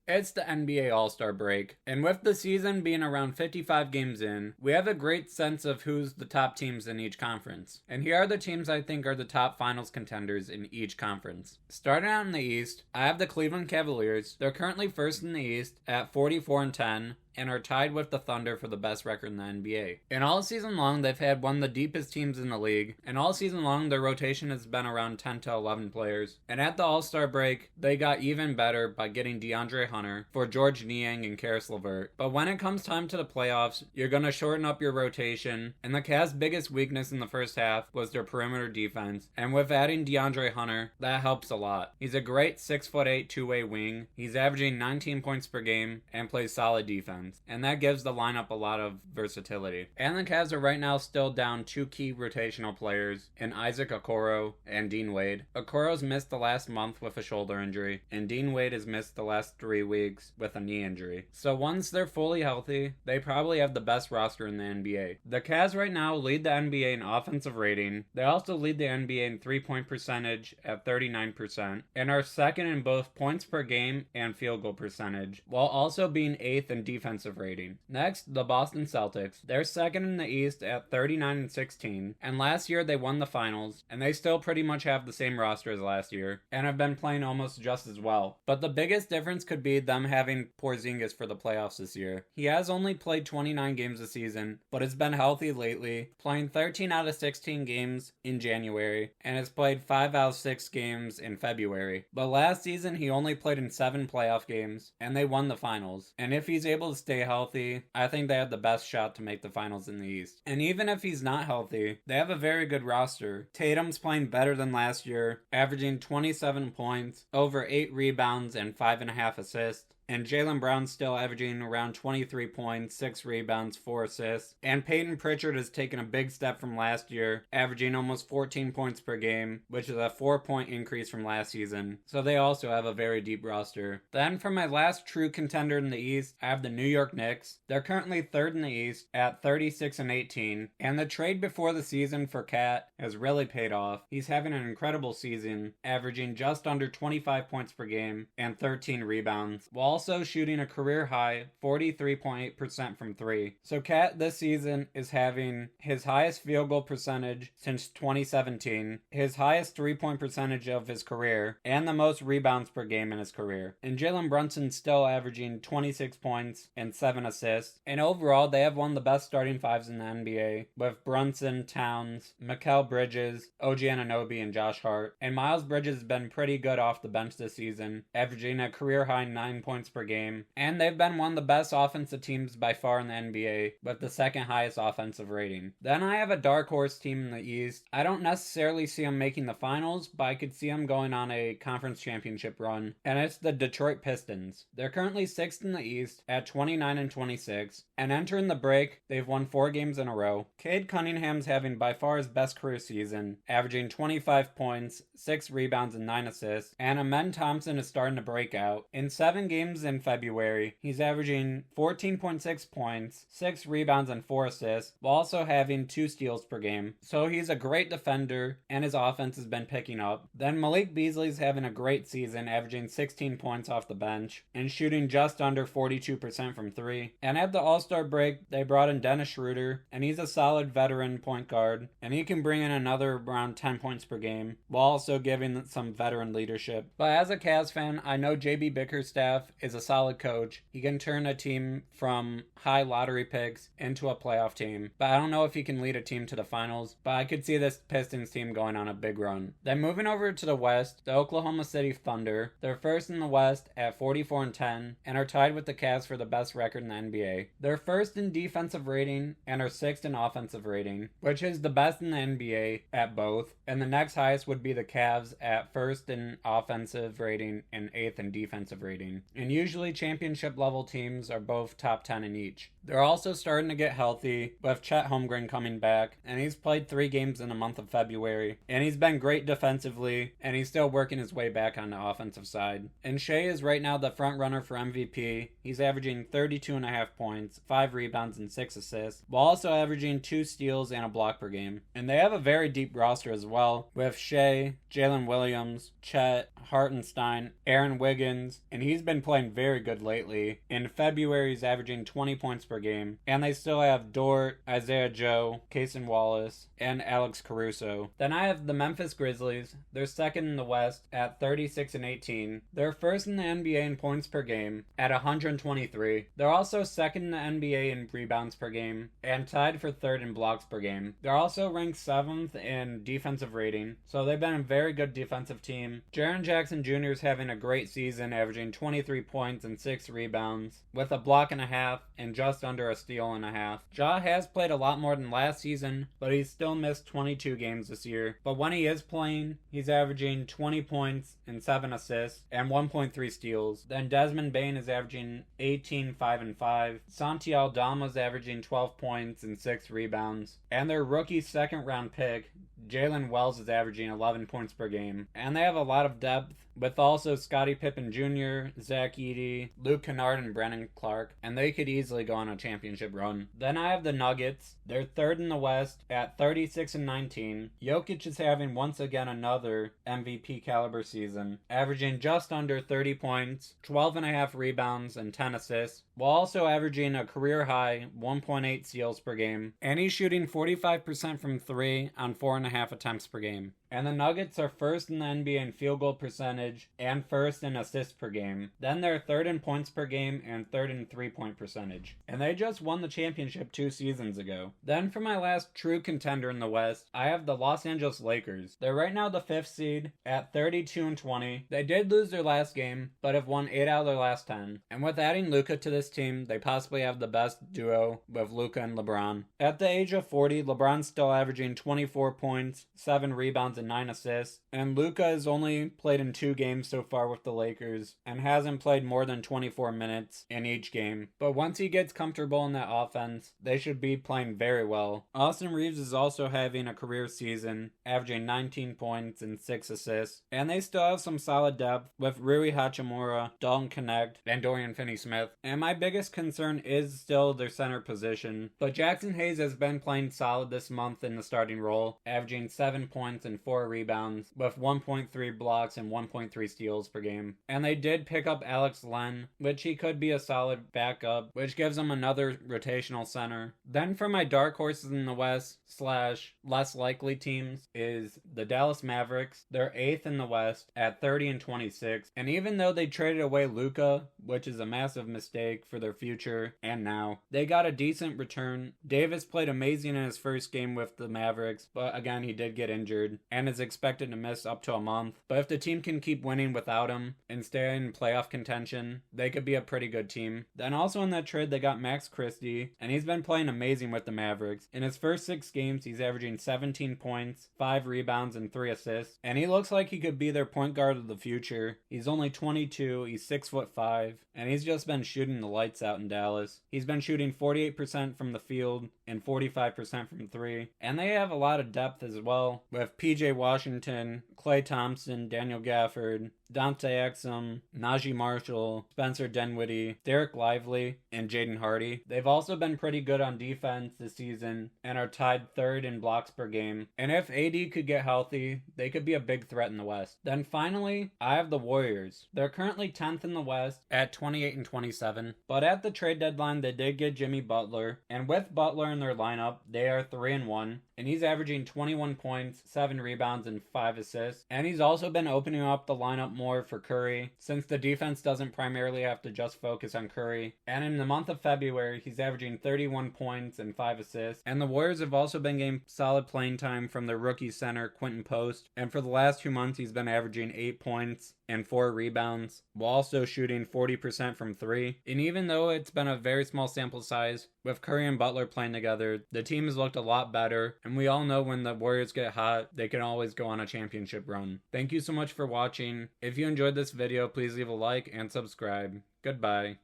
It's the NBA All-Star break, and with the season being around 55 games in, we have a great sense of who's the top teams in each conference. And here are the teams I think are the top finals contenders in each conference. Starting out in the East, I have the Cleveland Cavaliers. They're currently first in the East at 44-10. And are tied with the Thunder for the best record in the NBA. And all season long, they've had one of the deepest teams in the league, and all season long, their rotation has been around 10 to 11 players. And at the All-Star break, they got even better by getting DeAndre Hunter for George Niang and Karis LeVert. But when it comes time to the playoffs, you're going to shorten up your rotation, and the Cavs' biggest weakness in the first half was their perimeter defense, and with adding DeAndre Hunter, that helps a lot. He's a great 6'8" two-way wing. He's averaging 19 points per game and plays solid defense. And that gives the lineup a lot of versatility. And the Cavs are right now still down two key rotational players in Isaac Okoro and Dean Wade. Okoro's missed the last month with a shoulder injury, and Dean Wade has missed the last 3 weeks with a knee injury. So once they're fully healthy, they probably have the best roster in the NBA. The Cavs right now lead the NBA in offensive rating. They also lead the NBA in 3-point percentage at 39%, and are second in both points per game and field goal percentage, while also being 8th in defensive rating. Next, the Boston Celtics. They're second in the East at 39-16, and last year they won the finals, and they still pretty much have the same roster as last year, and have been playing almost just as well. But the biggest difference could be them having Porzingis for the playoffs this year. He has only played 29 games this season, but has been healthy lately, playing 13 out of 16 games in January, and has played 5 out of 6 games in February. But last season, he only played in 7 playoff games, and they won the finals. And if he's able to stay healthy, I think they have the best shot to make the finals in the East. And even if he's not healthy, they have a very good roster. Tatum's playing better than last year, averaging 27 points, over 8 rebounds, and 5.5 assists. And Jaylen Brown's still averaging around 23 points, 6 rebounds, 4 assists. And Peyton Pritchard has taken a big step from last year, averaging almost 14 points per game, which is a 4-point increase from last season. So they also have a very deep roster. Then for my last true contender in the East, I have the New York Knicks. They're currently third in the East at 36-18. And the trade before the season for Cat has really paid off. He's having an incredible season, averaging just under 25 points per game and 13 rebounds, while also shooting a career high 43.8% from 3. So Cat this season is having his highest field goal percentage since 2017, his highest 3-point percentage of his career, and the most rebounds per game in his career. And Jalen Brunson's still averaging 26 points and 7 assists. And overall, they have one of the best starting fives in the NBA, with Brunson, Towns, Mikal Bridges, OG Anunoby, and Josh Hart. And Miles Bridges has been pretty good off the bench this season, averaging a career high 9 points per game, and they've been one of the best offensive teams by far in the NBA, with the second highest offensive rating. Then I have a dark horse team in the East. I don't necessarily see them making the finals, but I could see them going on a conference championship run, and it's the Detroit Pistons. They're currently 6th in the East at 29-26, and entering the break, they've won 4 games in a row. Cade Cunningham's having by far his best career season, averaging 25 points, 6 rebounds, and 9 assists, and Amen Thompson is starting to break out. In 7 games in February, he's averaging 14.6 points, 6 rebounds, and 4 assists, while also having 2 steals per game. So he's a great defender, and his offense has been picking up. Then Malik Beasley's having a great season, averaging 16 points off the bench, and shooting just under 42% from 3. And at the All-Star break, they brought in Dennis Schroeder, and he's a solid veteran point guard, and he can bring in another around 10 points per game, while also giving some veteran leadership. But as a Cavs fan, I know JB Bickerstaff is a solid coach. He can turn a team from high lottery picks into a playoff team, but I don't know if he can lead a team to the finals, but I could see this Pistons team going on a big run. Then moving over to the West, the Oklahoma City Thunder. They're first in the West at 44-10 and are tied with the Cavs for the best record in the NBA. They're first in defensive rating and are 6th in offensive rating, which is the best in the NBA at both, and the next highest would be the Cavs at 1st in offensive rating and 8th in defensive rating. And usually championship level teams are both top 10 in each. They're also starting to get healthy, with Chet Holmgren coming back, and he's played 3 games in the month of February, and he's been great defensively, and he's still working his way back on the offensive side. And Shea is right now the front runner for MVP. He's averaging 32.5 points, 5 rebounds, and 6 assists, while also averaging 2 steals and a block per game. And they have a very deep roster as well, with Shea, Jalen Williams, Chet, Hartenstein, Aaron Wiggins, and he's been playing very good lately. In February, he's averaging 20 points per game. And they still have Dort, Isaiah Joe, Cason Wallace, and Alex Caruso. Then I have the Memphis Grizzlies. They're second in the West at 36-18. They're first in the NBA in points per game at 123. They're also second in the NBA in rebounds per game and tied for third in blocks per game. They're also ranked 7th in defensive rating, so they've been a very good defensive team. Jaren Jackson Jr. is having a great season, averaging 23 points and 6 rebounds, with a block and a half and just under a steal and a half. Ja has played a lot more than last season, but he's still missed 22 games this year. But when he is playing, he's averaging 20 points and 7 assists and 1.3 steals. Then Desmond Bane is averaging 18, 5, and 5. Santi Aldama is averaging 12 points and 6 rebounds. And their rookie second round pick, Jalen Wells, is averaging 11 points per game. And they have a lot of depth, with also Scottie Pippen Jr., Zach Edey, Luke Kennard, and Brennan Clark, and they could easily go on a championship run. Then I have the Nuggets. They're third in the West at 36-19. Jokic is having once again another MVP caliber season, averaging just under 30 points, 12.5 rebounds, and 10 assists, while also averaging a career high 1.8 steals per game, and he's shooting 45% from 3 on 4.5 attempts per game. And the Nuggets are first in the NBA in field goal percentage and first in assists per game. Then they're third in points per game and third in 3-point percentage. And they just won the championship 2 seasons ago. Then for my last true contender in the West, I have the Los Angeles Lakers. They're right now the 5th seed at 32-20. They did lose their last game, but have won 8 out of their last 10. And with adding Luka to this team, they possibly have the best duo with Luka and LeBron. At the age of 40, LeBron's still averaging 24 points, 7 rebounds, and 9 assists, and Luka has only played in 2 games so far with the Lakers and hasn't played more than 24 minutes in each game. But once he gets comfortable in that offense, they should be playing very well. Austin Reeves is also having a career season, averaging 19 points and 6 assists, and they still have some solid depth with Rui Hachimura, Dalton Knecht, and Dorian Finney-Smith. And my biggest concern is still their center position, but Jackson Hayes has been playing solid this month in the starting role, averaging 7 points and 4 rebounds, with 1.3 blocks and 1.3 steals per game. And they did pick up Alex Len, which he could be a solid backup, which gives them another rotational center. Then for my dark horses in the West / less likely teams is the Dallas Mavericks. They're 8th in the West at 30-26. And even though they traded away Luka, which is a massive mistake for their future and now, they got a decent return. Davis played amazing in his first game with the Mavericks, but again, he did get injured and is expected to miss up to a month. But if the team can keep winning without him and stay in playoff contention, they could be a pretty good team. Then also in that trade, they got Max Christie, and he's been playing amazing with the Mavericks. In his first 6 games, he's averaging 17 points, 5 rebounds, and 3 assists, and he looks like he could be their point guard of the future. He's only 22, he's 6'5", and he's just been shooting the lights out in Dallas. He's been shooting 48% from the field and 45% from 3, and they have a lot of depth as well, with PJ Washington, Klay Thompson, Daniel Gafford, Dante Exum, Najee Marshall, Spencer Dinwiddie, Derek Lively, and Jaden Hardy. They've also been pretty good on defense this season and are tied 3rd in blocks per game. And if AD could get healthy, they could be a big threat in the West. Then finally, I have the Warriors. They're currently 10th in the West at 28-27, but at the trade deadline, they did get Jimmy Butler, and with Butler in their lineup, they are 3-1. And he's averaging 21 points, 7 rebounds, and 5 assists. And he's also been opening up the lineup more for Curry, since the defense doesn't primarily have to just focus on Curry. And in the month of February, he's averaging 31 points and 5 assists. And the Warriors have also been getting solid playing time from their rookie center, Quentin Post. And for the last 2 months, he's been averaging 8 points and 4 rebounds, while also shooting 40% from 3. And even though it's been a very small sample size, with Curry and Butler playing together, the team has looked a lot better, and we all know when the Warriors get hot, they can always go on a championship run. Thank you so much for watching. If you enjoyed this video, please leave a like and subscribe. Goodbye.